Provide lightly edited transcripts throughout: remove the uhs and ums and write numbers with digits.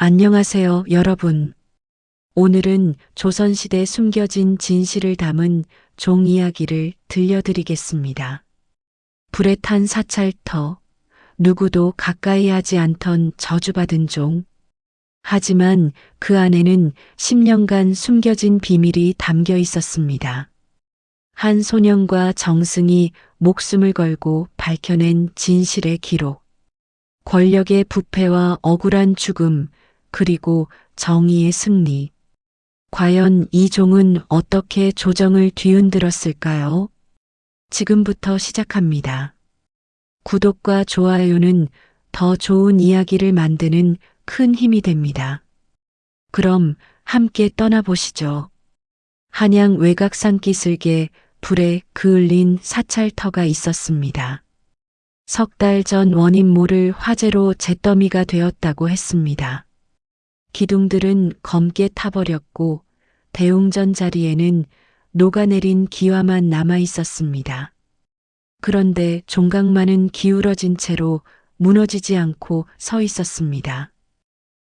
안녕하세요, 여러분. 오늘은 조선시대 숨겨진 진실을 담은 종 이야기를 들려드리겠습니다. 불에 탄 사찰터, 누구도 가까이 하지 않던 저주받은 종. 하지만 그 안에는 10년간 숨겨진 비밀이 담겨 있었습니다. 한 소년과 정승이 목숨을 걸고 밝혀낸 진실의 기록. 권력의 부패와 억울한 죽음, 그리고 정의의 승리. 과연 이 종은 어떻게 조정을 뒤흔들었을까요? 지금부터 시작합니다. 구독과 좋아요는 더 좋은 이야기를 만드는 큰 힘이 됩니다. 그럼 함께 떠나보시죠. 한양 외곽 산기슭에 불에 그을린 사찰터가 있었습니다. 석 달 전 원인 모를 화재로 잿더미가 되었다고 했습니다. 기둥들은 검게 타버렸고 대웅전 자리에는 녹아내린 기와만 남아 있었습니다. 그런데 종각만은 기울어진 채로 무너지지 않고 서 있었습니다.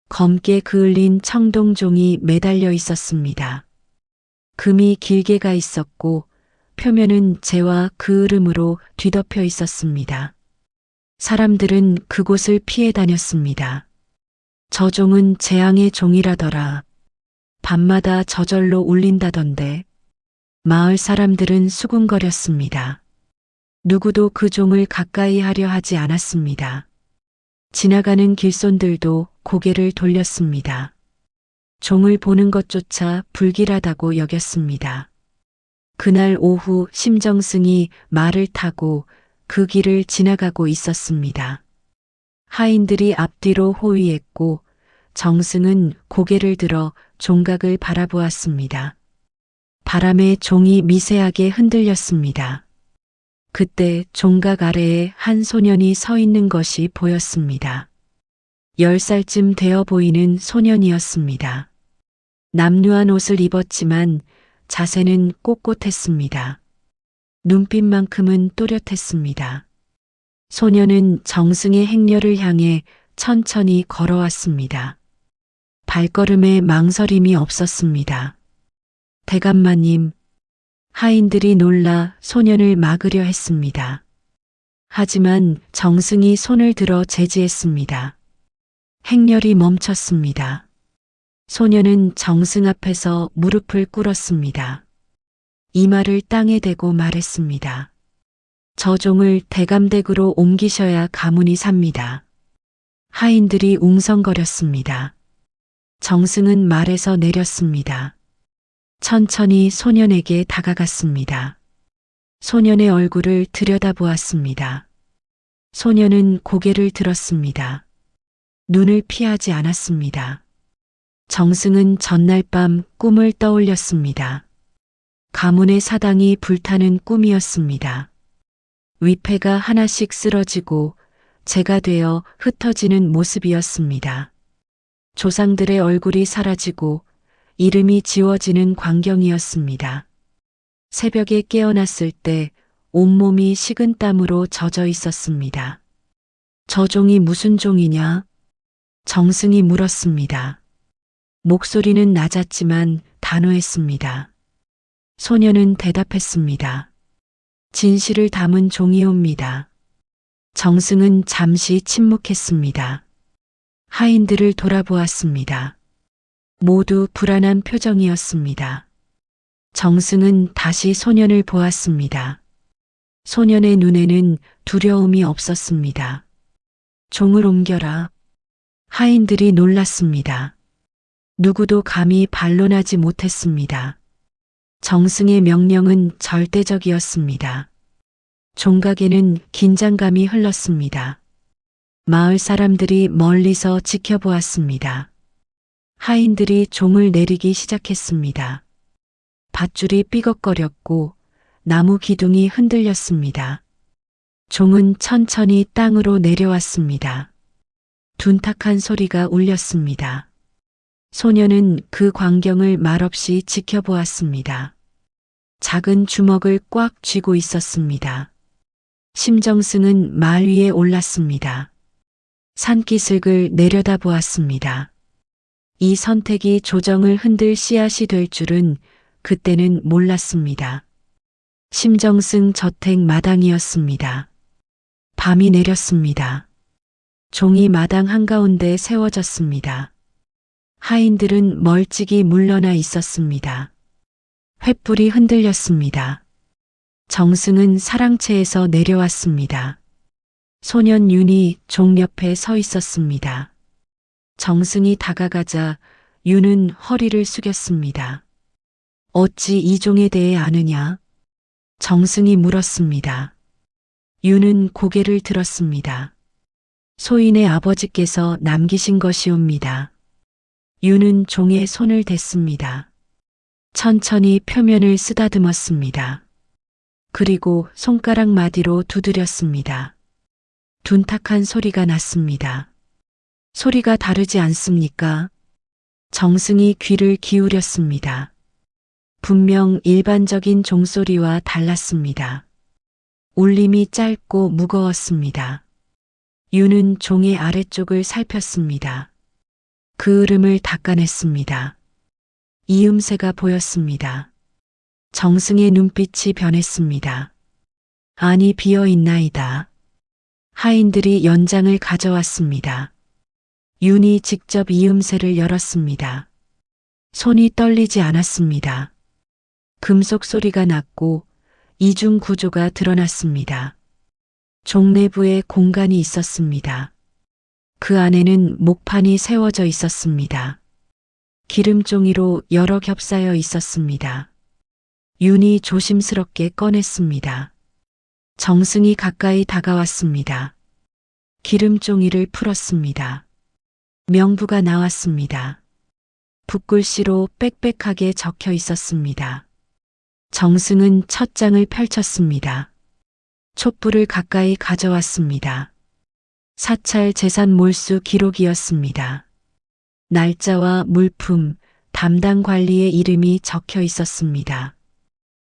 검게 그을린 청동종이 매달려 있었습니다. 금이 길게 가 있었고 표면은 재와 그을음으로 뒤덮여 있었습니다. 사람들은 그곳을 피해 다녔습니다. 저 종은 재앙의 종이라더라. 밤마다 저절로 울린다던데. 마을 사람들은 수군거렸습니다. 누구도 그 종을 가까이 하려 하지 않았습니다. 지나가는 길손들도 고개를 돌렸습니다. 종을 보는 것조차 불길하다고 여겼습니다. 그날 오후 심정승이 말을 타고 그 길을 지나가고 있었습니다. 하인들이 앞뒤로 호위했고 정승은 고개를 들어 종각을 바라보았습니다. 바람에 종이 미세하게 흔들렸습니다. 그때 종각 아래에 한 소년이 서 있는 것이 보였습니다. 10살쯤 되어 보이는 소년이었습니다. 남루한 옷을 입었지만 자세는 꼿꼿했습니다. 눈빛만큼은 또렷했습니다. 소년은 정승의 행렬을 향해 천천히 걸어왔습니다. 발걸음에 망설임이 없었습니다. 대감마님, 하인들이 놀라 소년을 막으려 했습니다. 하지만 정승이 손을 들어 제지했습니다. 행렬이 멈췄습니다. 소년은 정승 앞에서 무릎을 꿇었습니다. 이마를 땅에 대고 말했습니다. 저 종을 대감댁으로 옮기셔야 가문이 삽니다. 하인들이 웅성거렸습니다. 정승은 말에서 내렸습니다. 천천히 소년에게 다가갔습니다. 소년의 얼굴을 들여다보았습니다. 소년은 고개를 들었습니다. 눈을 피하지 않았습니다. 정승은 전날 밤 꿈을 떠올렸습니다. 가문의 사당이 불타는 꿈이었습니다. 위패가 하나씩 쓰러지고 재가 되어 흩어지는 모습이었습니다. 조상들의 얼굴이 사라지고 이름이 지워지는 광경이었습니다. 새벽에 깨어났을 때 온몸이 식은 땀으로 젖어 있었습니다. 저 종이 무슨 종이냐? 정승이 물었습니다. 목소리는 낮았지만 단호했습니다. 소년은 대답했습니다. 진실을 담은 종이옵니다. 정승은 잠시 침묵했습니다. 하인들을 돌아보았습니다. 모두 불안한 표정이었습니다. 정승은 다시 소년을 보았습니다. 소년의 눈에는 두려움이 없었습니다. 종을 옮겨라. 하인들이 놀랐습니다. 누구도 감히 반론하지 못했습니다. 정승의 명령은 절대적이었습니다. 종각에는 긴장감이 흘렀습니다. 마을 사람들이 멀리서 지켜보았습니다. 하인들이 종을 내리기 시작했습니다. 밧줄이 삐걱거렸고 나무 기둥이 흔들렸습니다. 종은 천천히 땅으로 내려왔습니다. 둔탁한 소리가 울렸습니다. 소년은 그 광경을 말없이 지켜보았습니다. 작은 주먹을 꽉 쥐고 있었습니다. 심정승은 말 위에 올랐습니다. 산기슭을 내려다보았습니다. 이 선택이 조정을 흔들 씨앗이 될 줄은 그때는 몰랐습니다. 심정승 저택 마당이었습니다. 밤이 내렸습니다. 종이 마당 한가운데 세워졌습니다. 하인들은 멀찍이 물러나 있었습니다. 횃불이 흔들렸습니다. 정승은 사랑채에서 내려왔습니다. 소년 윤이 종 옆에 서 있었습니다. 정승이 다가가자 윤은 허리를 숙였습니다. 어찌 이 종에 대해 아느냐? 정승이 물었습니다. 윤은 고개를 들었습니다. 소인의 아버지께서 남기신 것이옵니다. 윤은 종의 손을 댔습니다. 천천히 표면을 쓰다듬었습니다. 그리고 손가락 마디로 두드렸습니다. 둔탁한 소리가 났습니다. 소리가 다르지 않습니까? 정승이 귀를 기울였습니다. 분명 일반적인 종소리와 달랐습니다. 울림이 짧고 무거웠습니다. 윤은 종의 아래쪽을 살폈습니다. 그 으름을 닦아냈습니다. 이음새가 보였습니다. 정승의 눈빛이 변했습니다. 안이 비어있나이다. 하인들이 연장을 가져왔습니다. 윤이 직접 이음새를 열었습니다. 손이 떨리지 않았습니다. 금속 소리가 났고 이중 구조가 드러났습니다. 종 내부에 공간이 있었습니다. 그 안에는 목판이 세워져 있었습니다. 기름종이로 여러 겹싸여 있었습니다. 윤이 조심스럽게 꺼냈습니다. 정승이 가까이 다가왔습니다. 기름종이를 풀었습니다. 명부가 나왔습니다. 붓글씨로 빽빽하게 적혀 있었습니다. 정승은 첫 장을 펼쳤습니다. 촛불을 가까이 가져왔습니다. 사찰 재산 몰수 기록이었습니다. 날짜와 물품, 담당 관리의 이름이 적혀 있었습니다.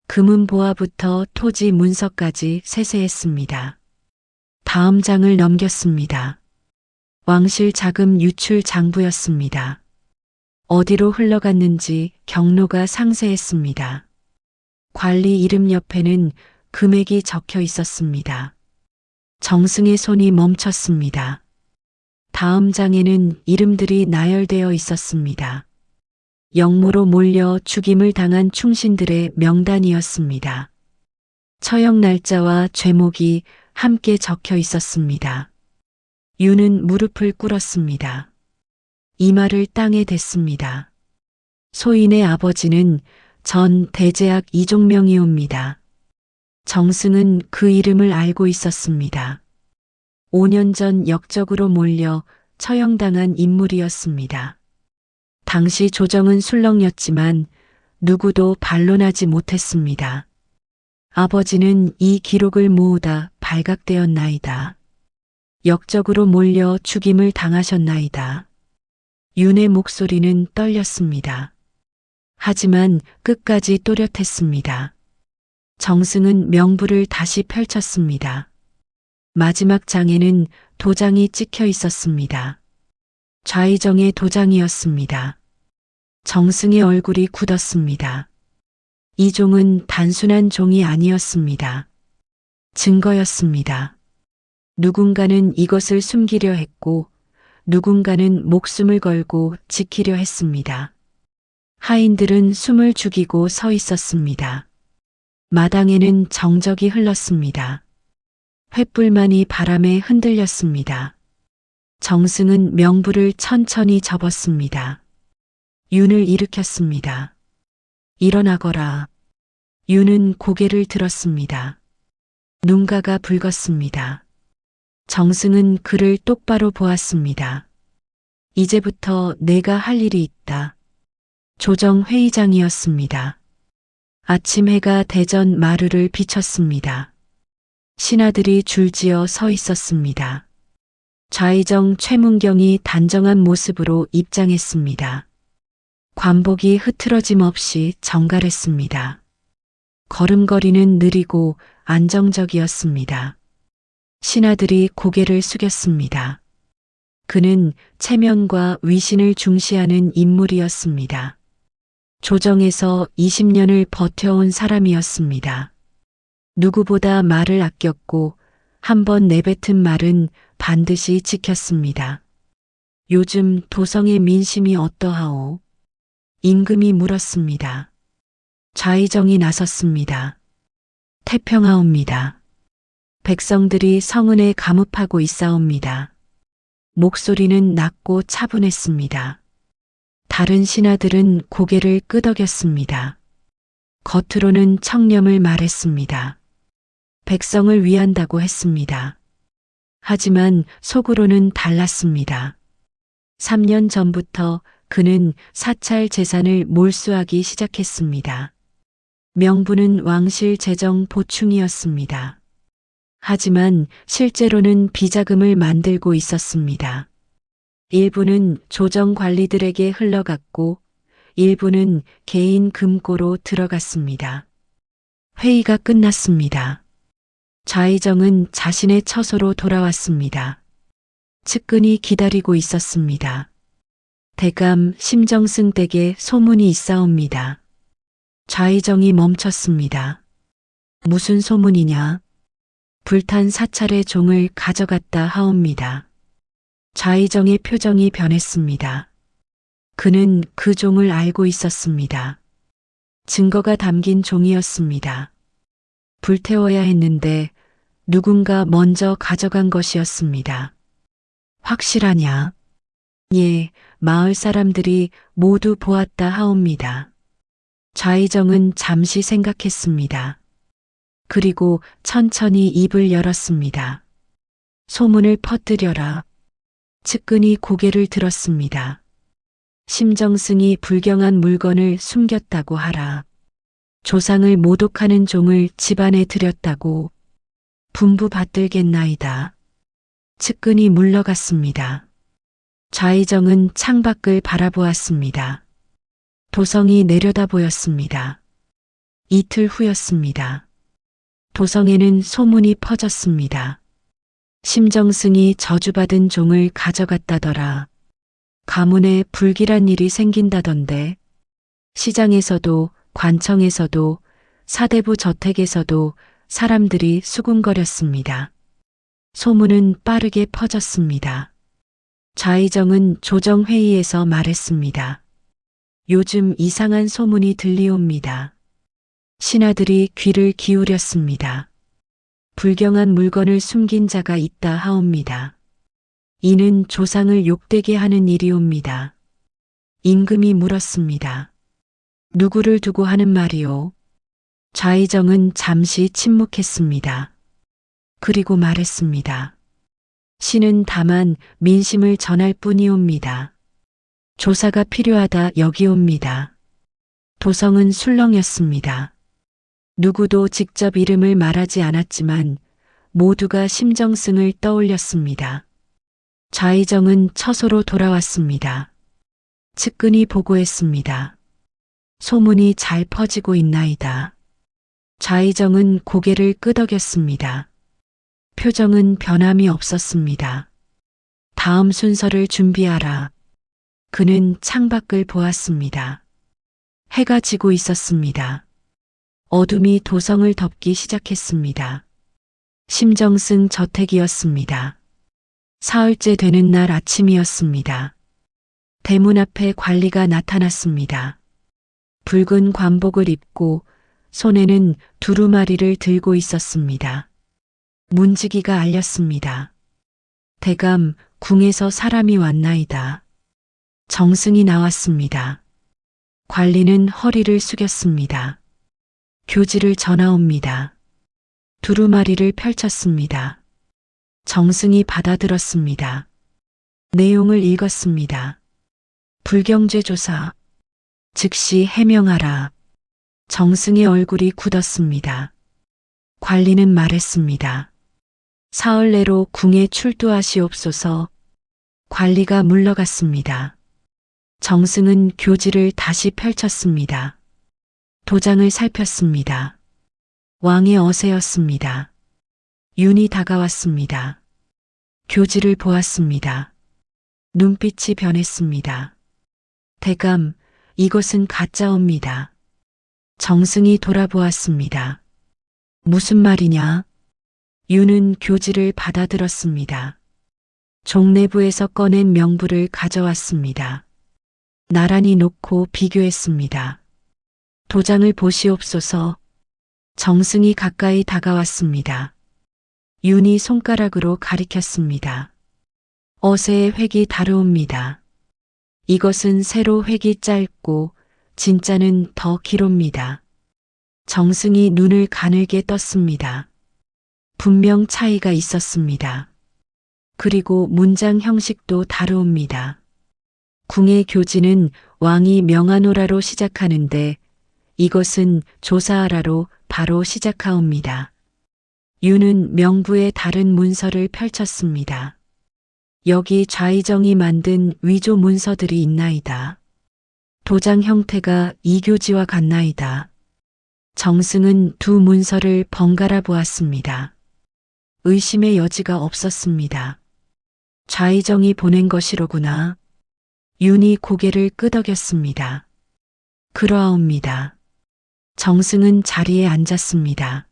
금은 보화부터 토지 문서까지 세세했습니다. 다음 장을 넘겼습니다. 왕실 자금 유출 장부였습니다. 어디로 흘러갔는지 경로가 상세했습니다. 관리 이름 옆에는 금액이 적혀 있었습니다. 정승의 손이 멈췄습니다. 다음 장에는 이름들이 나열되어 있었습니다. 영무로 몰려 죽임을 당한 충신들의 명단이었습니다. 처형 날짜와 죄목이 함께 적혀 있었습니다. 윤은 무릎을 꿇었습니다. 이마를 땅에 댔습니다. 소인의 아버지는 전 대제학 이종명이옵니다. 정승은 그 이름을 알고 있었습니다. 5년 전 역적으로 몰려 처형당한 인물이었습니다. 당시 조정은 술렁였지만 누구도 반론하지 못했습니다. 아버지는 이 기록을 모으다 발각되었나이다. 역적으로 몰려 죽임을 당하셨나이다. 윤의 목소리는 떨렸습니다. 하지만 끝까지 또렷했습니다. 정승은 명부를 다시 펼쳤습니다. 마지막 장에는 도장이 찍혀 있었습니다. 좌의정의 도장이었습니다. 정승의 얼굴이 굳었습니다. 이 종은 단순한 종이 아니었습니다. 증거였습니다. 누군가는 이것을 숨기려 했고 누군가는 목숨을 걸고 지키려 했습니다. 하인들은 숨을 죽이고 서 있었습니다. 마당에는 정적이 흘렀습니다. 횃불만이 바람에 흔들렸습니다. 정승은 명부를 천천히 접었습니다. 윤을 일으켰습니다. 일어나거라. 윤은 고개를 들었습니다. 눈가가 붉었습니다. 정승은 그를 똑바로 보았습니다. 이제부터 내가 할 일이 있다. 조정회의장이었습니다. 아침 해가 대전 마루를 비쳤습니다. 신하들이 줄지어 서 있었습니다. 좌의정 최문경이 단정한 모습으로 입장했습니다. 관복이 흐트러짐 없이 정갈했습니다. 걸음걸이는 느리고 안정적이었습니다. 신하들이 고개를 숙였습니다. 그는 체면과 위신을 중시하는 인물이었습니다. 조정에서 20년을 버텨온 사람이었습니다. 누구보다 말을 아꼈고 한 번 내뱉은 말은 반드시 지켰습니다. 요즘 도성의 민심이 어떠하오? 임금이 물었습니다. 좌의정이 나섰습니다. 태평하옵니다. 백성들이 성은에 감읍하고 있사옵니다. 목소리는 낮고 차분했습니다. 다른 신하들은 고개를 끄덕였습니다. 겉으로는 청렴을 말했습니다. 백성을 위한다고 했습니다. 하지만 속으로는 달랐습니다. 3년 전부터 그는 사찰 재산을 몰수하기 시작했습니다. 명분은 왕실 재정 보충이었습니다. 하지만 실제로는 비자금을 만들고 있었습니다. 일부는 조정 관리들에게 흘러갔고 일부는 개인 금고로 들어갔습니다. 회의가 끝났습니다. 좌의정은 자신의 처소로 돌아왔습니다. 측근이 기다리고 있었습니다. 대감 심정승 댁에 소문이 있사옵니다. 좌의정이 멈췄습니다. 무슨 소문이냐? 불탄 사찰의 종을 가져갔다 하옵니다. 좌의정의 표정이 변했습니다. 그는 그 종을 알고 있었습니다. 증거가 담긴 종이었습니다. 불태워야 했는데 누군가 먼저 가져간 것이었습니다. 확실하냐? 예, 마을 사람들이 모두 보았다 하옵니다. 좌의정은 잠시 생각했습니다. 그리고 천천히 입을 열었습니다. 소문을 퍼뜨려라. 측근이 고개를 들었습니다. 심정승이 불경한 물건을 숨겼다고 하라. 조상을 모독하는 종을 집안에 들였다고 분부 받들겠나이다. 측근이 물러갔습니다. 좌의정은 창밖을 바라보았습니다. 도성이 내려다 보였습니다. 이틀 후였습니다. 도성에는 소문이 퍼졌습니다. 심정승이 저주받은 종을 가져갔다더라. 가문에 불길한 일이 생긴다던데. 시장에서도 관청에서도 사대부 저택에서도 사람들이 수군거렸습니다. 소문은 빠르게 퍼졌습니다. 좌의정은 조정회의에서 말했습니다. 요즘 이상한 소문이 들리옵니다. 신하들이 귀를 기울였습니다. 불경한 물건을 숨긴 자가 있다 하옵니다. 이는 조상을 욕되게 하는 일이옵니다. 임금이 물었습니다. 누구를 두고 하는 말이오? 좌의정은 잠시 침묵했습니다. 그리고 말했습니다. 신은 다만 민심을 전할 뿐이옵니다. 조사가 필요하다 여기옵니다. 도성은 술렁였습니다. 누구도 직접 이름을 말하지 않았지만 모두가 심정승을 떠올렸습니다. 좌의정은 처소로 돌아왔습니다. 측근이 보고했습니다. 소문이 잘 퍼지고 있나이다. 좌의정은 고개를 끄덕였습니다. 표정은 변함이 없었습니다. 다음 순서를 준비하라. 그는 창밖을 보았습니다. 해가 지고 있었습니다. 어둠이 도성을 덮기 시작했습니다. 심정승 저택이었습니다. 사흘째 되는 날 아침이었습니다. 대문 앞에 관리가 나타났습니다. 붉은 관복을 입고 손에는 두루마리를 들고 있었습니다. 문지기가 알렸습니다. 대감, 궁에서 사람이 왔나이다. 정승이 나왔습니다. 관리는 허리를 숙였습니다. 교지를 전하옵니다. 두루마리를 펼쳤습니다. 정승이 받아들었습니다. 내용을 읽었습니다. 불경죄 조사. 즉시 해명하라. 정승의 얼굴이 굳었습니다. 관리는 말했습니다. 사흘 내로 궁에 출두하시옵소서. 관리가 물러갔습니다. 정승은 교지를 다시 펼쳤습니다. 도장을 살폈습니다. 왕의 어세였습니다. 윤이 다가왔습니다. 교지를 보았습니다. 눈빛이 변했습니다. 대감, 이것은 가짜옵니다. 정승이 돌아보았습니다. 무슨 말이냐? 유는 교지를 받아들었습니다. 종내부에서 꺼낸 명부를 가져왔습니다. 나란히 놓고 비교했습니다. 도장을 보시옵소서. 정승이 가까이 다가왔습니다. 윤이 손가락으로 가리켰습니다. 어세의 획이 다르옵니다. 이것은 세로 획이 짧고 진짜는 더 길옵니다. 정승이 눈을 가늘게 떴습니다. 분명 차이가 있었습니다. 그리고 문장 형식도 다르옵니다. 궁의 교지는 왕이 명하노라로 시작하는데 이것은 조사하라로 바로 시작하옵니다. 유는 명부의 다른 문서를 펼쳤습니다. 여기 좌의정이 만든 위조 문서들이 있나이다. 도장 형태가 이 교지와 같나이다. 정승은 두 문서를 번갈아 보았습니다. 의심의 여지가 없었습니다. 좌의정이 보낸 것이로구나. 윤이 고개를 끄덕였습니다. 그러하옵니다. 정승은 자리에 앉았습니다.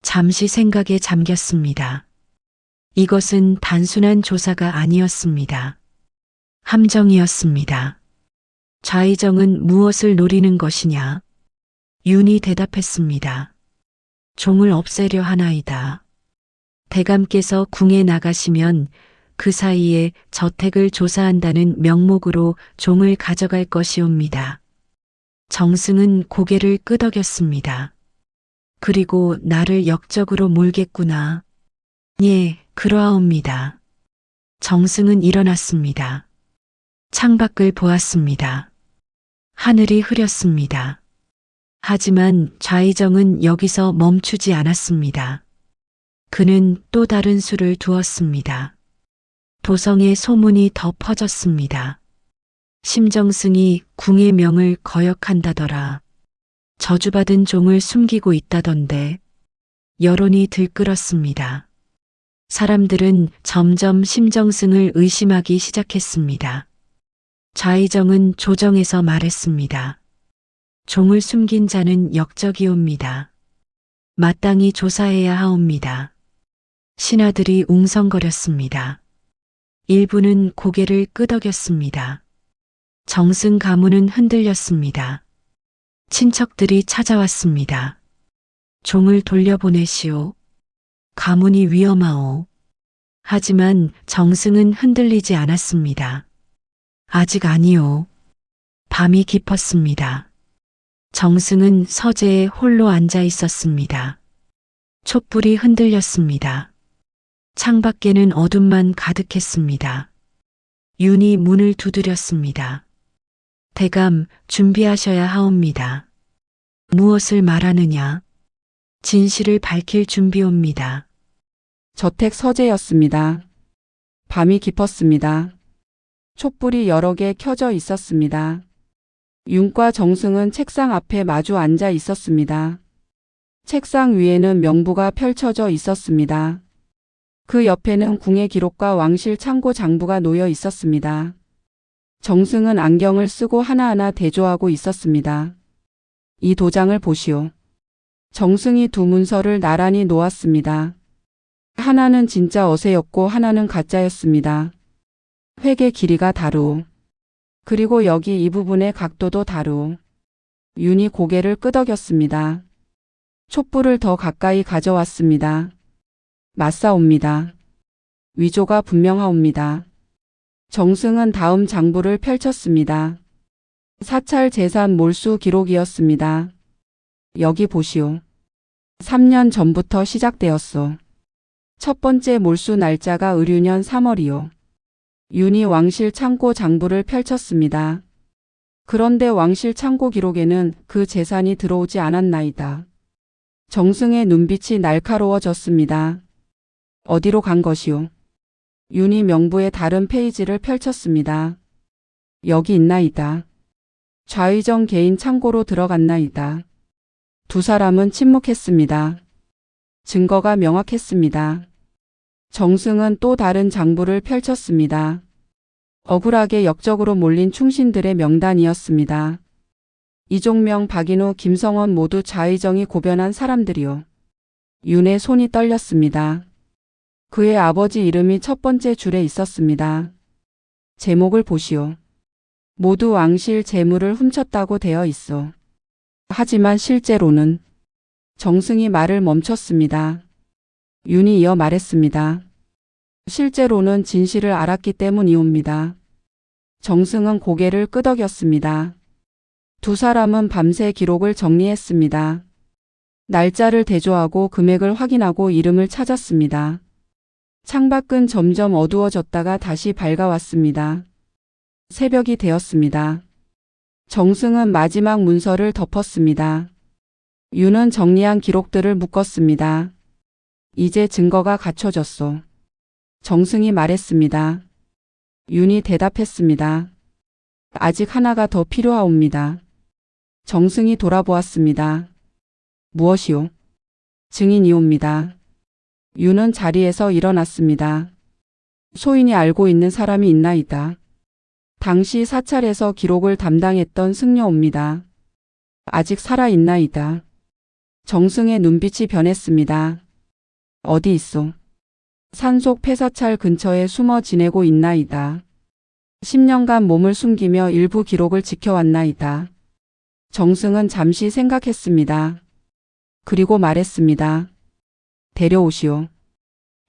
잠시 생각에 잠겼습니다. 이것은 단순한 조사가 아니었습니다. 함정이었습니다. 좌의정은 무엇을 노리는 것이냐? 윤이 대답했습니다. 종을 없애려 하나이다. 대감께서 궁에 나가시면 그 사이에 저택을 조사한다는 명목으로 종을 가져갈 것이옵니다. 정승은 고개를 끄덕였습니다. 그리고 나를 역적으로 몰겠구나. 예, 그러하옵니다. 정승은 일어났습니다. 창밖을 보았습니다. 하늘이 흐렸습니다. 하지만 좌의정은 여기서 멈추지 않았습니다. 그는 또 다른 수를 두었습니다. 도성의 소문이 더 퍼졌습니다. 심정승이 궁의 명을 거역한다더라. 저주받은 종을 숨기고 있다던데. 여론이 들끓었습니다. 사람들은 점점 심정승을 의심하기 시작했습니다. 좌의정은 조정에서 말했습니다. 종을 숨긴 자는 역적이옵니다. 마땅히 조사해야 하옵니다. 신하들이 웅성거렸습니다. 일부는 고개를 끄덕였습니다. 정승 가문은 흔들렸습니다. 친척들이 찾아왔습니다. 종을 돌려보내시오. 가문이 위험하오. 하지만 정승은 흔들리지 않았습니다. 아직 아니오. 밤이 깊었습니다. 정승은 서재에 홀로 앉아 있었습니다. 촛불이 흔들렸습니다. 창밖에는 어둠만 가득했습니다. 윤이 문을 두드렸습니다. 대감, 준비하셔야 하옵니다. 무엇을 말하느냐? 진실을 밝힐 준비옵니다. 저택 서재였습니다. 밤이 깊었습니다. 촛불이 여러 개 켜져 있었습니다. 윤과 정승은 책상 앞에 마주 앉아 있었습니다. 책상 위에는 명부가 펼쳐져 있었습니다. 그 옆에는 궁의 기록과 왕실 창고 장부가 놓여 있었습니다. 정승은 안경을 쓰고 하나하나 대조하고 있었습니다. 이 도장을 보시오. 정승이 두 문서를 나란히 놓았습니다. 하나는 진짜 어세였고 하나는 가짜였습니다. 획의 길이가 다르오. 그리고 여기 이 부분의 각도도 다르오. 윤이 고개를 끄덕였습니다. 촛불을 더 가까이 가져왔습니다. 맞사옵니다. 위조가 분명하옵니다. 정승은 다음 장부를 펼쳤습니다. 사찰 재산 몰수 기록이었습니다. 여기 보시오. 3년 전부터 시작되었소. 첫 번째 몰수 날짜가 의류년 3월이요. 윤이 왕실 창고 장부를 펼쳤습니다. 그런데 왕실 창고 기록에는 그 재산이 들어오지 않았나이다. 정승의 눈빛이 날카로워졌습니다. 어디로 간 것이오? 윤이 명부의 다른 페이지를 펼쳤습니다. 여기 있나이다. 좌의정 개인 창고로 들어갔나이다. 두 사람은 침묵했습니다. 증거가 명확했습니다. 정승은 또 다른 장부를 펼쳤습니다. 억울하게 역적으로 몰린 충신들의 명단이었습니다. 이종명, 박인우, 김성원 모두 좌의정이 고변한 사람들이요. 윤의 손이 떨렸습니다. 그의 아버지 이름이 첫 번째 줄에 있었습니다. 제목을 보시오. 모두 왕실 재물을 훔쳤다고 되어 있어. 하지만 실제로는 정승이 말을 멈췄습니다. 윤이 이어 말했습니다. 실제로는 진실을 알았기 때문이옵니다. 정승은 고개를 끄덕였습니다. 두 사람은 밤새 기록을 정리했습니다. 날짜를 대조하고 금액을 확인하고 이름을 찾았습니다. 창밖은 점점 어두워졌다가 다시 밝아왔습니다. 새벽이 되었습니다. 정승은 마지막 문서를 덮었습니다. 윤은 정리한 기록들을 묶었습니다. 이제 증거가 갖춰졌소. 정승이 말했습니다. 윤이 대답했습니다. 아직 하나가 더 필요하옵니다. 정승이 돌아보았습니다. 무엇이오? 증인이옵니다. 윤은 자리에서 일어났습니다. 소인이 알고 있는 사람이 있나이다. 당시 사찰에서 기록을 담당했던 승려옵니다. 아직 살아있나이다. 정승의 눈빛이 변했습니다. 어디 있소? 산속 폐사찰 근처에 숨어 지내고 있나이다. 10년간 몸을 숨기며 일부 기록을 지켜왔나이다. 정승은 잠시 생각했습니다. 그리고 말했습니다. 데려오시오.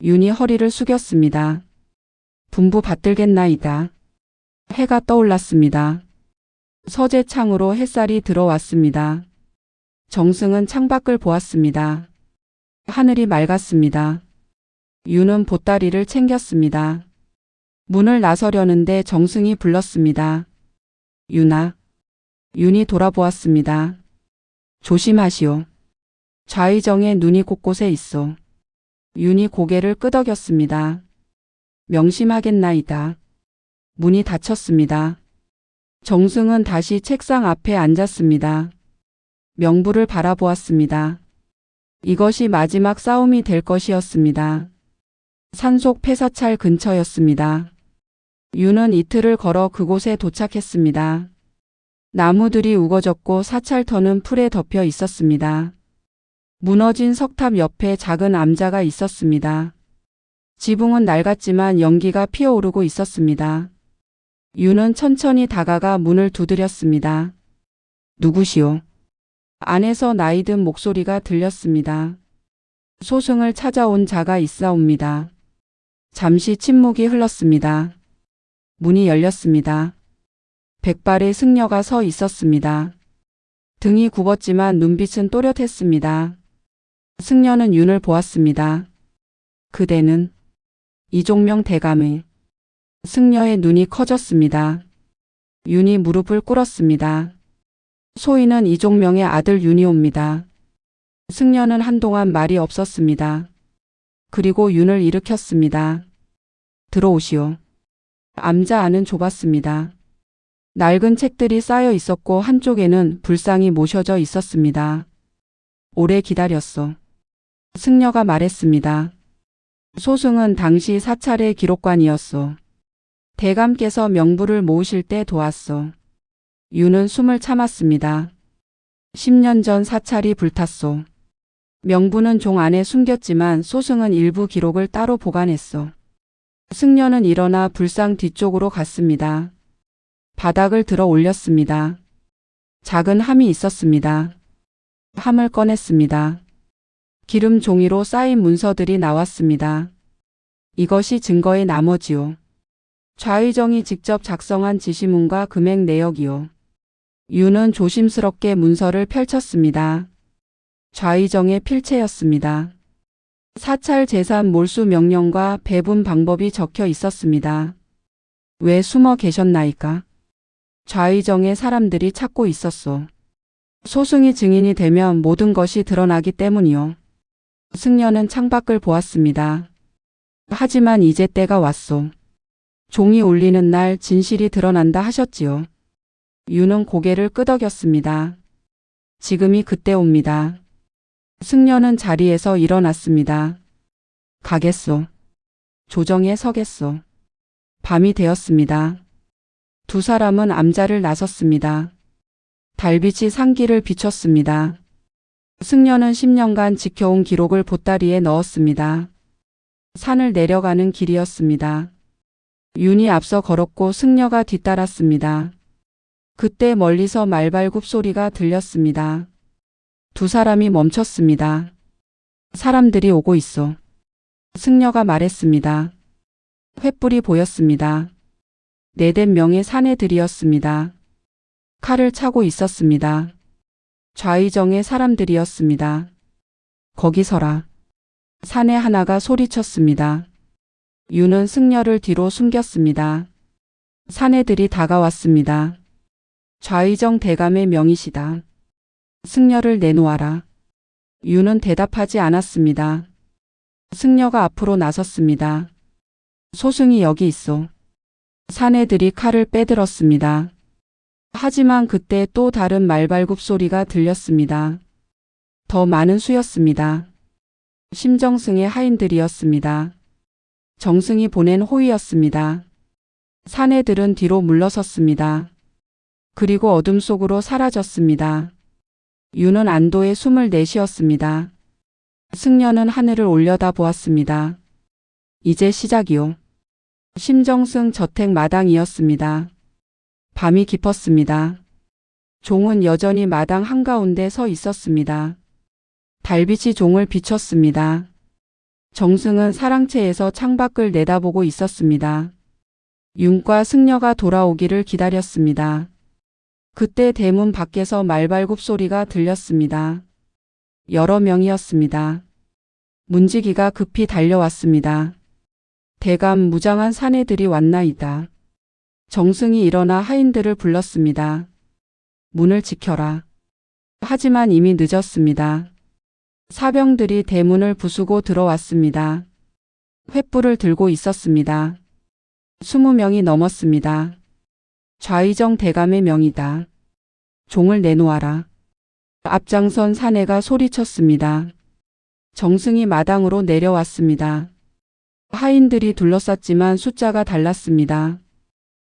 윤이 허리를 숙였습니다. 분부 받들겠나이다. 해가 떠올랐습니다. 서재창으로 햇살이 들어왔습니다. 정승은 창밖을 보았습니다. 하늘이 맑았습니다. 윤은 보따리를 챙겼습니다. 문을 나서려는데 정승이 불렀습니다. 윤아. 윤이 돌아보았습니다. 조심하시오. 좌의정의 눈이 곳곳에 있어. 윤이 고개를 끄덕였습니다. 명심하겠나이다. 문이 닫혔습니다. 정승은 다시 책상 앞에 앉았습니다. 명부를 바라보았습니다. 이것이 마지막 싸움이 될 것이었습니다. 산속 폐사찰 근처였습니다. 윤은 이틀을 걸어 그곳에 도착했습니다. 나무들이 우거졌고 사찰터는 풀에 덮여 있었습니다. 무너진 석탑 옆에 작은 암자가 있었습니다. 지붕은 낡았지만 연기가 피어오르고 있었습니다. 윤은 천천히 다가가 문을 두드렸습니다. 누구시오? 안에서 나이든 목소리가 들렸습니다. 소승을 찾아온 자가 있사옵니다. 잠시 침묵이 흘렀습니다. 문이 열렸습니다. 백발의 승려가 서 있었습니다. 등이 굽었지만 눈빛은 또렷했습니다. 승려는 윤을 보았습니다. 그대는 이종명 대감의. 승려의 눈이 커졌습니다. 윤이 무릎을 꿇었습니다. 소인은 이종명의 아들 윤이옵니다. 승려는 한동안 말이 없었습니다. 그리고 윤을 일으켰습니다. 들어오시오. 암자 안은 좁았습니다. 낡은 책들이 쌓여 있었고 한쪽에는 불상이 모셔져 있었습니다. 오래 기다렸어. 승려가 말했습니다. 소승은 당시 사찰의 기록관이었소. 대감께서 명부를 모으실 때 도왔소. 윤은 숨을 참았습니다. 10년 전 사찰이 불탔소. 명부는 종 안에 숨겼지만 소승은 일부 기록을 따로 보관했소. 승려는 일어나 불상 뒤쪽으로 갔습니다. 바닥을 들어 올렸습니다. 작은 함이 있었습니다. 함을 꺼냈습니다. 기름 종이로 쌓인 문서들이 나왔습니다. 이것이 증거의 나머지요. 좌의정이 직접 작성한 지시문과 금액 내역이요. 윤은 조심스럽게 문서를 펼쳤습니다. 좌의정의 필체였습니다. 사찰 재산 몰수 명령과 배분 방법이 적혀 있었습니다. 왜 숨어 계셨나이까? 좌의정의 사람들이 찾고 있었소. 소승이 증인이 되면 모든 것이 드러나기 때문이요. 승려는 창밖을 보았습니다. 하지만 이제 때가 왔소. 종이 울리는 날 진실이 드러난다 하셨지요. 윤은 고개를 끄덕였습니다. 지금이 그때옵니다. 승려는 자리에서 일어났습니다. 가겠소. 조정에 서겠소. 밤이 되었습니다. 두 사람은 암자를 나섰습니다. 달빛이 상기를 비췄습니다. 승려는 10년간 지켜온 기록을 보따리에 넣었습니다. 산을 내려가는 길이었습니다. 윤이 앞서 걸었고 승려가 뒤따랐습니다. 그때 멀리서 말발굽 소리가 들렸습니다. 두 사람이 멈췄습니다. 사람들이 오고 있어. 승려가 말했습니다. 횃불이 보였습니다. 4-5명의 사내들이었습니다. 칼을 차고 있었습니다. 좌의정의 사람들이었습니다. 거기 서라. 사내 하나가 소리쳤습니다. 윤은 승려를 뒤로 숨겼습니다. 사내들이 다가왔습니다. 좌의정 대감의 명이시다. 승려를 내놓아라. 윤은 대답하지 않았습니다. 승려가 앞으로 나섰습니다. 소승이 여기 있어. 사내들이 칼을 빼들었습니다. 하지만 그때 또 다른 말발굽 소리가 들렸습니다. 더 많은 수였습니다. 심정승의 하인들이었습니다. 정승이 보낸 호위였습니다. 사내들은 뒤로 물러섰습니다. 그리고 어둠 속으로 사라졌습니다. 윤은 안도의 숨을 내쉬었습니다. 승려는 하늘을 올려다 보았습니다. 이제 시작이요. 심정승 저택 마당이었습니다. 밤이 깊었습니다. 종은 여전히 마당 한가운데 서 있었습니다. 달빛이 종을 비췄습니다. 정승은 사랑채에서 창밖을 내다보고 있었습니다. 윤과 승려가 돌아오기를 기다렸습니다. 그때 대문 밖에서 말발굽 소리가 들렸습니다. 여러 명이었습니다. 문지기가 급히 달려왔습니다. 대감 무장한 사내들이 왔나이다. 정승이 일어나 하인들을 불렀습니다. 문을 지켜라. 하지만 이미 늦었습니다. 사병들이 대문을 부수고 들어왔습니다. 횃불을 들고 있었습니다. 20명이 넘었습니다. 좌의정 대감의 명이다. 종을 내놓아라. 앞장선 사내가 소리쳤습니다. 정승이 마당으로 내려왔습니다. 하인들이 둘러쌌지만 숫자가 달랐습니다.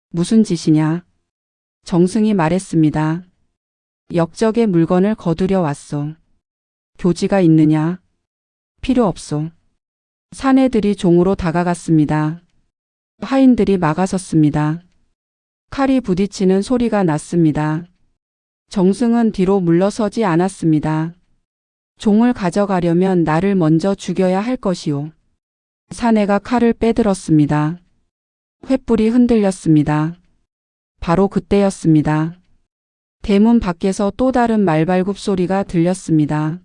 무슨 짓이냐? 정승이 말했습니다. 역적의 물건을 거두려 왔소. 교지가 있느냐? 필요 없소. 사내들이 종으로 다가갔습니다. 하인들이 막아섰습니다. 칼이 부딪히는 소리가 났습니다. 정승은 뒤로 물러서지 않았습니다. 종을 가져가려면 나를 먼저 죽여야 할 것이오. 사내가 칼을 빼들었습니다. 횃불이 흔들렸습니다. 바로 그때였습니다. 대문 밖에서 또 다른 말발굽 소리가 들렸습니다.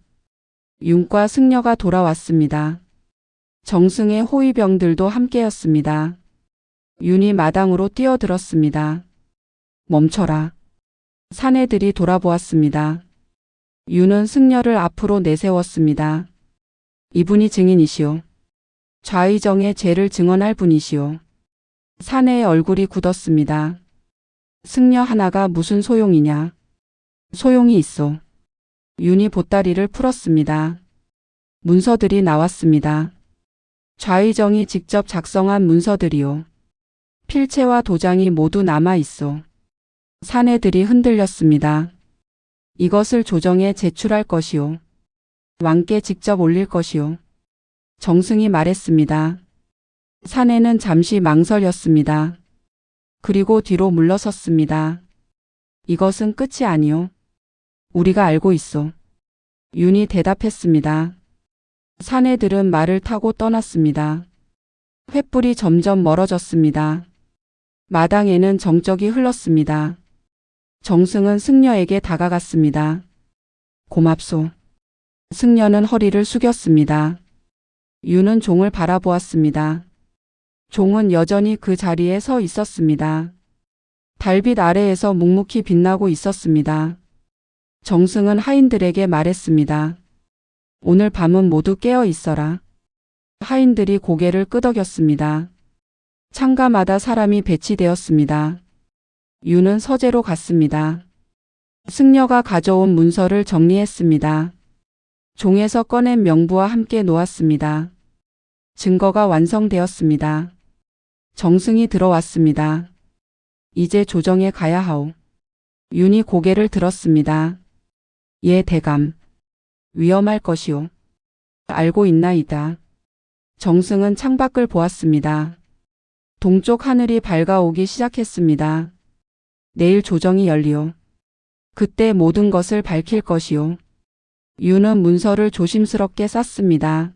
윤과 승려가 돌아왔습니다. 정승의 호위병들도 함께였습니다. 윤이 마당으로 뛰어들었습니다. 멈춰라. 사내들이 돌아보았습니다. 윤은 승려를 앞으로 내세웠습니다. 이분이 증인이시오. 좌의정의 죄를 증언할 분이시오. 사내의 얼굴이 굳었습니다. 승려 하나가 무슨 소용이냐? 소용이 있어. 윤이 보따리를 풀었습니다. 문서들이 나왔습니다. 좌의정이 직접 작성한 문서들이요. 필체와 도장이 모두 남아 있어. 사내들이 흔들렸습니다. 이것을 조정에 제출할 것이요. 왕께 직접 올릴 것이요. 정승이 말했습니다. 사내는 잠시 망설였습니다. 그리고 뒤로 물러섰습니다. 이것은 끝이 아니요. 우리가 알고 있어. 윤이 대답했습니다. 사내들은 말을 타고 떠났습니다. 횃불이 점점 멀어졌습니다. 마당에는 정적이 흘렀습니다. 정승은 승려에게 다가갔습니다. 고맙소. 승려는 허리를 숙였습니다. 윤은 종을 바라보았습니다. 종은 여전히 그 자리에 서 있었습니다. 달빛 아래에서 묵묵히 빛나고 있었습니다. 정승은 하인들에게 말했습니다. 오늘 밤은 모두 깨어 있어라. 하인들이 고개를 끄덕였습니다. 창가마다 사람이 배치되었습니다. 윤은 서재로 갔습니다. 승려가 가져온 문서를 정리했습니다. 종에서 꺼낸 명부와 함께 놓았습니다. 증거가 완성되었습니다. 정승이 들어왔습니다. 이제 조정에 가야 하오. 윤이 고개를 들었습니다. 예, 대감. 위험할 것이오. 알고 있나이다. 정승은 창밖을 보았습니다. 동쪽 하늘이 밝아오기 시작했습니다. 내일 조정이 열리오. 그때 모든 것을 밝힐 것이오. 윤은 문서를 조심스럽게 쌌습니다.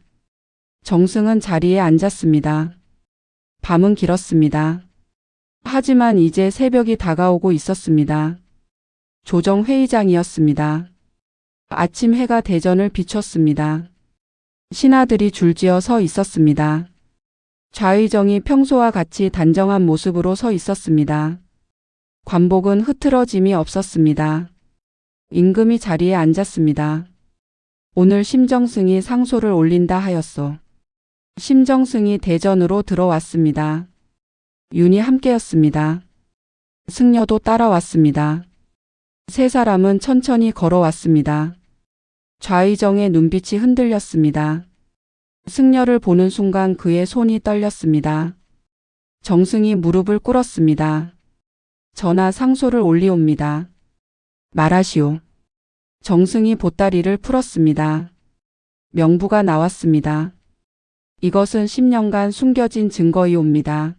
정승은 자리에 앉았습니다. 밤은 길었습니다. 하지만 이제 새벽이 다가오고 있었습니다. 조정 회의장이었습니다. 아침 해가 대전을 비췄습니다. 신하들이 줄지어 서 있었습니다. 좌의정이 평소와 같이 단정한 모습으로 서 있었습니다. 관복은 흐트러짐이 없었습니다. 임금이 자리에 앉았습니다. 오늘 심정승이 상소를 올린다 하였소. 심정승이 대전으로 들어왔습니다. 윤이 함께였습니다. 승려도 따라왔습니다. 세 사람은 천천히 걸어왔습니다. 좌의정의 눈빛이 흔들렸습니다. 승려를 보는 순간 그의 손이 떨렸습니다. 정승이 무릎을 꿇었습니다. 전하 상소를 올리옵니다. 말하시오. 정승이 보따리를 풀었습니다. 명부가 나왔습니다. 이것은 10년간 숨겨진 증거이옵니다.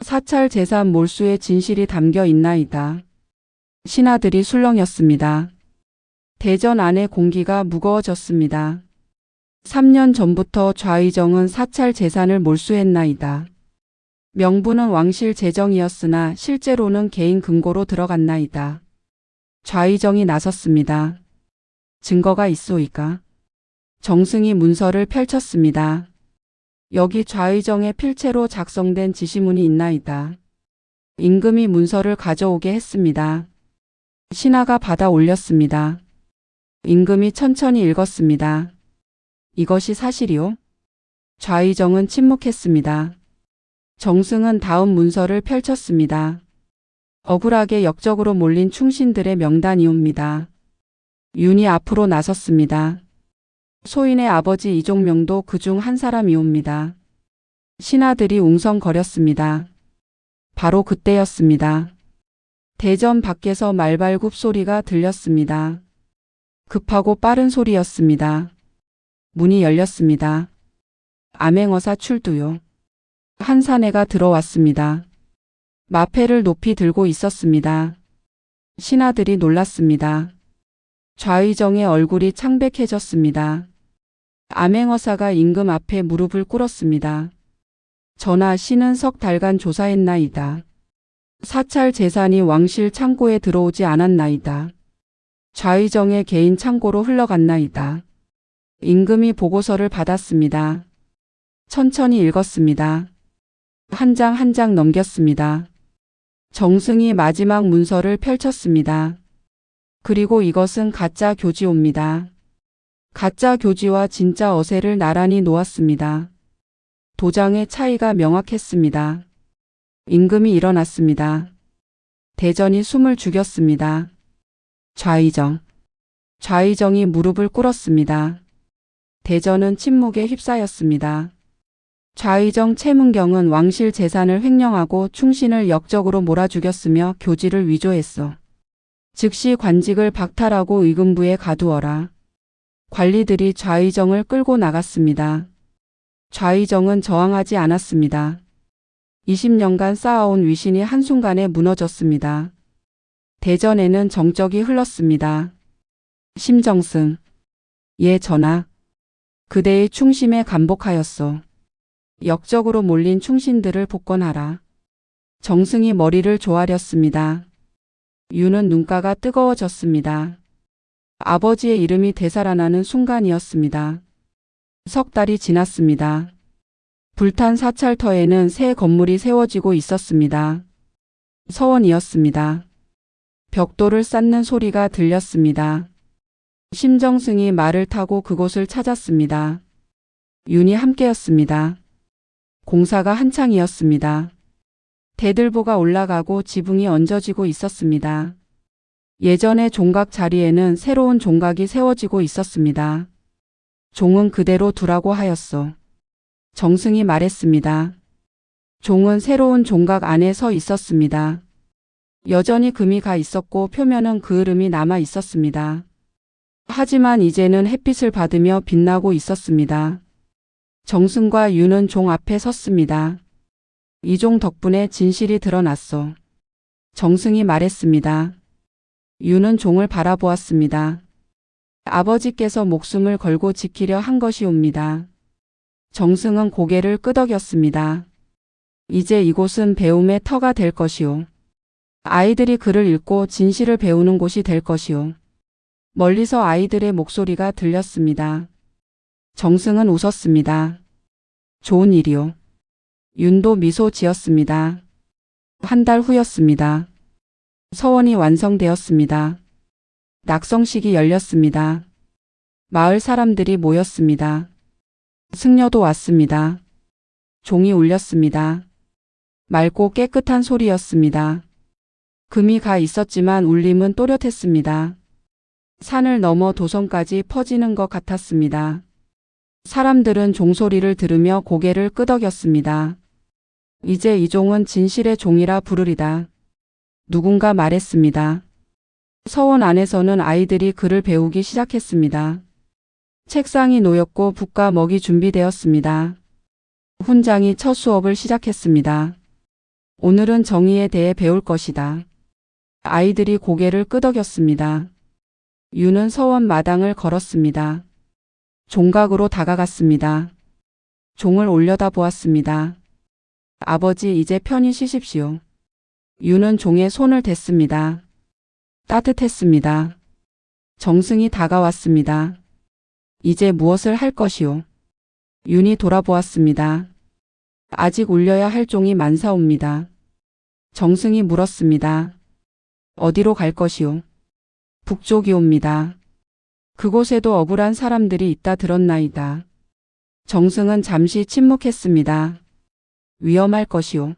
사찰 재산 몰수의 진실이 담겨 있나이다. 신하들이 술렁였습니다. 대전 안의 공기가 무거워졌습니다. 3년 전부터 좌의정은 사찰 재산을 몰수했나이다. 명부는 왕실 재정이었으나 실제로는 개인 금고로 들어갔나이다. 좌의정이 나섰습니다. 증거가 있소이까? 정승이 문서를 펼쳤습니다. 여기 좌의정의 필체로 작성된 지시문이 있나이다. 임금이 문서를 가져오게 했습니다. 신하가 받아 올렸습니다. 임금이 천천히 읽었습니다. 이것이 사실이요? 좌의정은 침묵했습니다. 정승은 다음 문서를 펼쳤습니다. 억울하게 역적으로 몰린 충신들의 명단이옵니다. 윤이 앞으로 나섰습니다. 소인의 아버지 이종명도 그중 한 사람이옵니다. 신하들이 웅성거렸습니다. 바로 그때였습니다. 대전 밖에서 말발굽 소리가 들렸습니다. 급하고 빠른 소리였습니다. 문이 열렸습니다. 암행어사 출두요. 한 사내가 들어왔습니다. 마패를 높이 들고 있었습니다. 신하들이 놀랐습니다. 좌의정의 얼굴이 창백해졌습니다. 암행어사가 임금 앞에 무릎을 꿇었습니다. 전하, 신은 석 달간 조사했나이다. 사찰 재산이 왕실 창고에 들어오지 않았나이다. 좌의정의 개인 창고로 흘러갔나이다. 임금이 보고서를 받았습니다. 천천히 읽었습니다. 한 장 한 장 넘겼습니다. 정승이 마지막 문서를 펼쳤습니다. 그리고 이것은 가짜 교지옵니다. 가짜 교지와 진짜 어세를 나란히 놓았습니다. 도장의 차이가 명확했습니다. 임금이 일어났습니다. 대전이 숨을 죽였습니다. 좌의정이 무릎을 꿇었습니다. 대전은 침묵에 휩싸였습니다. 좌의정 채문경은 왕실 재산을 횡령하고 충신을 역적으로 몰아 죽였으며 교지를 위조했어. 즉시 관직을 박탈하고 의금부에 가두어라. 관리들이 좌의정을 끌고 나갔습니다. 좌의정은 저항하지 않았습니다. 20년간 쌓아온 위신이 한순간에 무너졌습니다. 대전에는 정적이 흘렀습니다. 심정승. 예, 전하. 그대의 충심에 감복하였소. 역적으로 몰린 충신들을 복권하라. 정승이 머리를 조아렸습니다. 윤은 눈가가 뜨거워졌습니다. 아버지의 이름이 되살아나는 순간이었습니다. 석 달이 지났습니다. 불탄 사찰터에는 새 건물이 세워지고 있었습니다. 서원이었습니다. 벽돌을 쌓는 소리가 들렸습니다. 심정승이 말을 타고 그곳을 찾았습니다. 윤이 함께였습니다. 공사가 한창이었습니다. 대들보가 올라가고 지붕이 얹어지고 있었습니다. 예전의 종각 자리에는 새로운 종각이 세워지고 있었습니다. 종은 그대로 두라고 하였소. 정승이 말했습니다. 종은 새로운 종각 안에 서 있었습니다. 여전히 금이 가 있었고 표면은 그을음이 남아 있었습니다. 하지만 이제는 햇빛을 받으며 빛나고 있었습니다. 정승과 유는 종 앞에 섰습니다. 이 종 덕분에 진실이 드러났소. 정승이 말했습니다. 유는 종을 바라보았습니다. 아버지께서 목숨을 걸고 지키려 한 것이옵니다. 정승은 고개를 끄덕였습니다. 이제 이곳은 배움의 터가 될 것이오. 아이들이 글을 읽고 진실을 배우는 곳이 될 것이오. 멀리서 아이들의 목소리가 들렸습니다. 정승은 웃었습니다. 좋은 일이오. 윤도 미소 지었습니다. 한 달 후였습니다. 서원이 완성되었습니다. 낙성식이 열렸습니다. 마을 사람들이 모였습니다. 승려도 왔습니다. 종이 울렸습니다. 맑고 깨끗한 소리였습니다. 금이 가 있었지만 울림은 또렷했습니다. 산을 넘어 도성까지 퍼지는 것 같았습니다. 사람들은 종소리를 들으며 고개를 끄덕였습니다. 이제 이 종은 진실의 종이라 부르리다. 누군가 말했습니다. 서원 안에서는 아이들이 글을 배우기 시작했습니다. 책상이 놓였고 붓과 먹이 준비되었습니다. 훈장이 첫 수업을 시작했습니다. 오늘은 정의에 대해 배울 것이다. 아이들이 고개를 끄덕였습니다. 유는 서원 마당을 걸었습니다. 종각으로 다가갔습니다. 종을 올려다 보았습니다. 아버지, 이제 편히 쉬십시오. 유는 종의 손을 댔습니다. 따뜻했습니다. 정승이 다가왔습니다. 이제 무엇을 할 것이오? 윤이 돌아보았습니다. 아직 울려야 할 종이 많사옵니다. 정승이 물었습니다. 어디로 갈 것이오? 북쪽이옵니다. 그곳에도 억울한 사람들이 있다 들었나이다. 정승은 잠시 침묵했습니다. 위험할 것이오.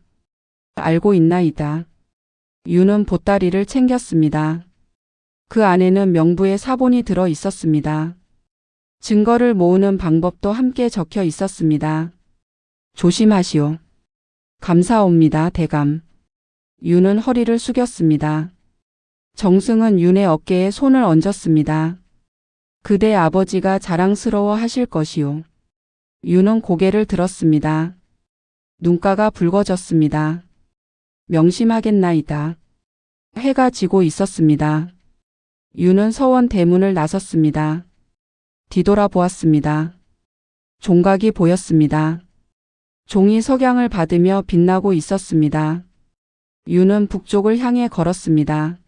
알고 있나이다. 유는 보따리를 챙겼습니다. 그 안에는 명부의 사본이 들어 있었습니다. 증거를 모으는 방법도 함께 적혀 있었습니다. 조심하시오. 감사옵니다, 대감. 유는 허리를 숙였습니다. 정승은 윤의 어깨에 손을 얹었습니다. 그대 아버지가 자랑스러워 하실 것이오. 유는 고개를 들었습니다. 눈가가 붉어졌습니다. 명심하겠나이다. 해가 지고 있었습니다. 유는 서원 대문을 나섰습니다. 뒤돌아보았습니다. 종각이 보였습니다. 종이 석양을 받으며 빛나고 있었습니다. 유는 북쪽을 향해 걸었습니다.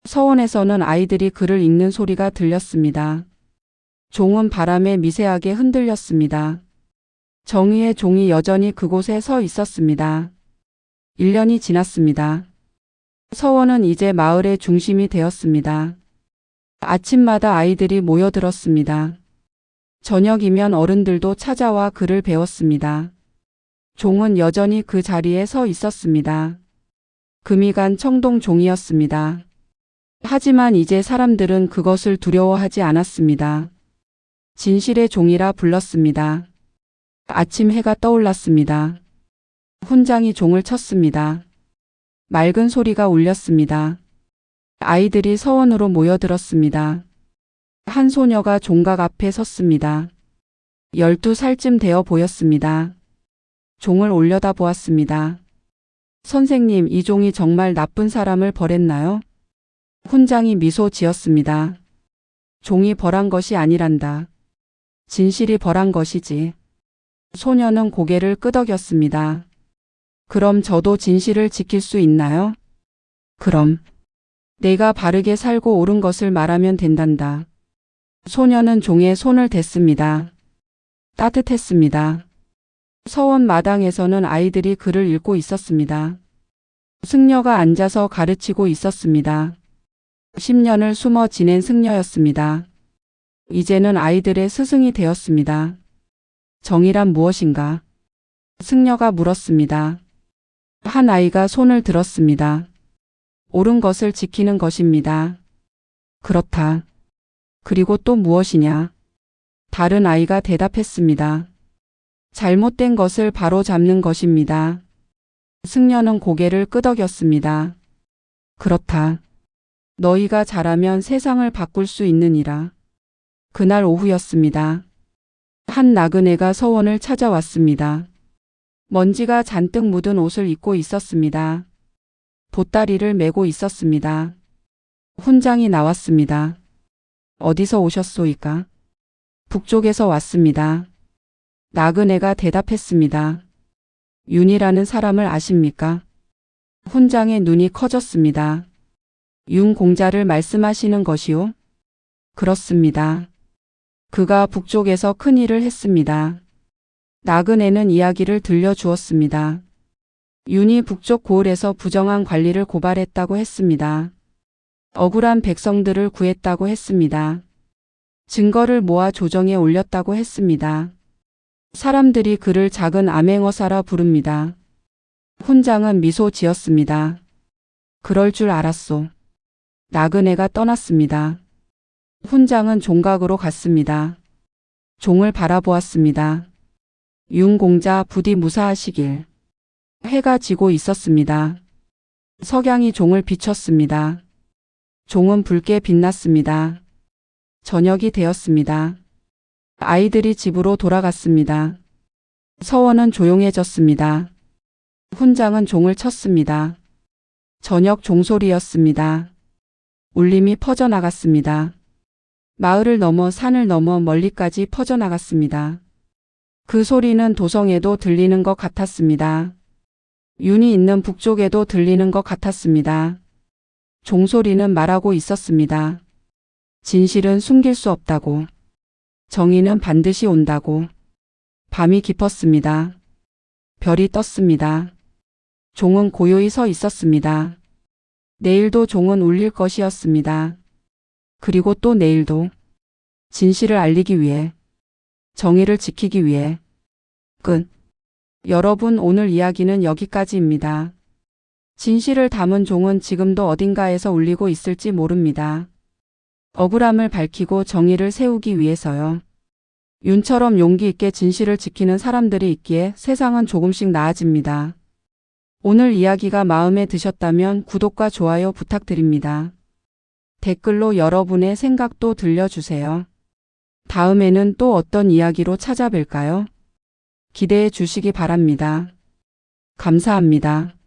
서원에서는 아이들이 글을 읽는 소리가 들렸습니다. 종은 바람에 미세하게 흔들렸습니다. 정의의 종이 여전히 그곳에 서 있었습니다. 1년이 지났습니다. 서원은 이제 마을의 중심이 되었습니다. 아침마다 아이들이 모여들었습니다. 저녁이면 어른들도 찾아와 글을 배웠습니다. 종은 여전히 그 자리에 서 있었습니다. 금이 간 청동 종이었습니다. 하지만 이제 사람들은 그것을 두려워하지 않았습니다. 진실의 종이라 불렀습니다. 아침 해가 떠올랐습니다. 훈장이 종을 쳤습니다. 맑은 소리가 울렸습니다. 아이들이 서원으로 모여들었습니다. 한 소녀가 종각 앞에 섰습니다. 12살쯤 되어 보였습니다. 종을 올려다 보았습니다. 선생님, 이 종이 정말 나쁜 사람을 벌했나요? 훈장이 미소 지었습니다. 종이 벌한 것이 아니란다. 진실이 벌한 것이지. 소녀는 고개를 끄덕였습니다. 그럼 저도 진실을 지킬 수 있나요? 그럼 내가 바르게 살고 옳은 것을 말하면 된단다. 소녀는 종의 손을 댔습니다. 따뜻했습니다. 서원 마당에서는 아이들이 글을 읽고 있었습니다. 승려가 앉아서 가르치고 있었습니다. 10년을 숨어 지낸 승려였습니다. 이제는 아이들의 스승이 되었습니다. 정의란 무엇인가? 승려가 물었습니다. 한 아이가 손을 들었습니다. 옳은 것을 지키는 것입니다. 그렇다. 그리고 또 무엇이냐? 다른 아이가 대답했습니다. 잘못된 것을 바로 잡는 것입니다. 승려는 고개를 끄덕였습니다. 그렇다. 너희가 잘하면 세상을 바꿀 수 있느니라. 그날 오후였습니다. 한 나그네가 서원을 찾아왔습니다. 먼지가 잔뜩 묻은 옷을 입고 있었습니다. 보따리를 메고 있었습니다. 훈장이 나왔습니다. 어디서 오셨소이까? 북쪽에서 왔습니다. 나그네가 대답했습니다. 윤이라는 사람을 아십니까? 훈장의 눈이 커졌습니다. 윤 공자를 말씀하시는 것이요? 그렇습니다. 그가 북쪽에서 큰 일을 했습니다. 나그네는 이야기를 들려주었습니다. 윤이 북쪽 고을에서 부정한 관리를 고발했다고 했습니다. 억울한 백성들을 구했다고 했습니다. 증거를 모아 조정에 올렸다고 했습니다. 사람들이 그를 작은 암행어사라 부릅니다. 훈장은 미소 지었습니다. 그럴 줄 알았소. 나그네가 떠났습니다. 훈장은 종각으로 갔습니다. 종을 바라보았습니다. 윤공자 부디 무사하시길. 해가 지고 있었습니다. 석양이 종을 비췄습니다. 종은 붉게 빛났습니다. 저녁이 되었습니다. 아이들이 집으로 돌아갔습니다. 서원은 조용해졌습니다. 훈장은 종을 쳤습니다. 저녁 종소리였습니다. 울림이 퍼져나갔습니다. 마을을 넘어 산을 넘어 멀리까지 퍼져나갔습니다. 그 소리는 도성에도 들리는 것 같았습니다. 윤이 있는 북쪽에도 들리는 것 같았습니다. 종소리는 말하고 있었습니다. 진실은 숨길 수 없다고. 정의는 반드시 온다고. 밤이 깊었습니다. 별이 떴습니다. 종은 고요히 서 있었습니다. 내일도 종은 울릴 것이었습니다. 그리고 또 내일도. 진실을 알리기 위해. 정의를 지키기 위해. 끝. 여러분, 오늘 이야기는 여기까지입니다. 진실을 담은 종은 지금도 어딘가에서 울리고 있을지 모릅니다. 억울함을 밝히고 정의를 세우기 위해서요. 윤처럼 용기 있게 진실을 지키는 사람들이 있기에 세상은 조금씩 나아집니다. 오늘 이야기가 마음에 드셨다면 구독과 좋아요 부탁드립니다. 댓글로 여러분의 생각도 들려주세요. 다음에는 또 어떤 이야기로 찾아뵐까요? 기대해 주시기 바랍니다. 감사합니다.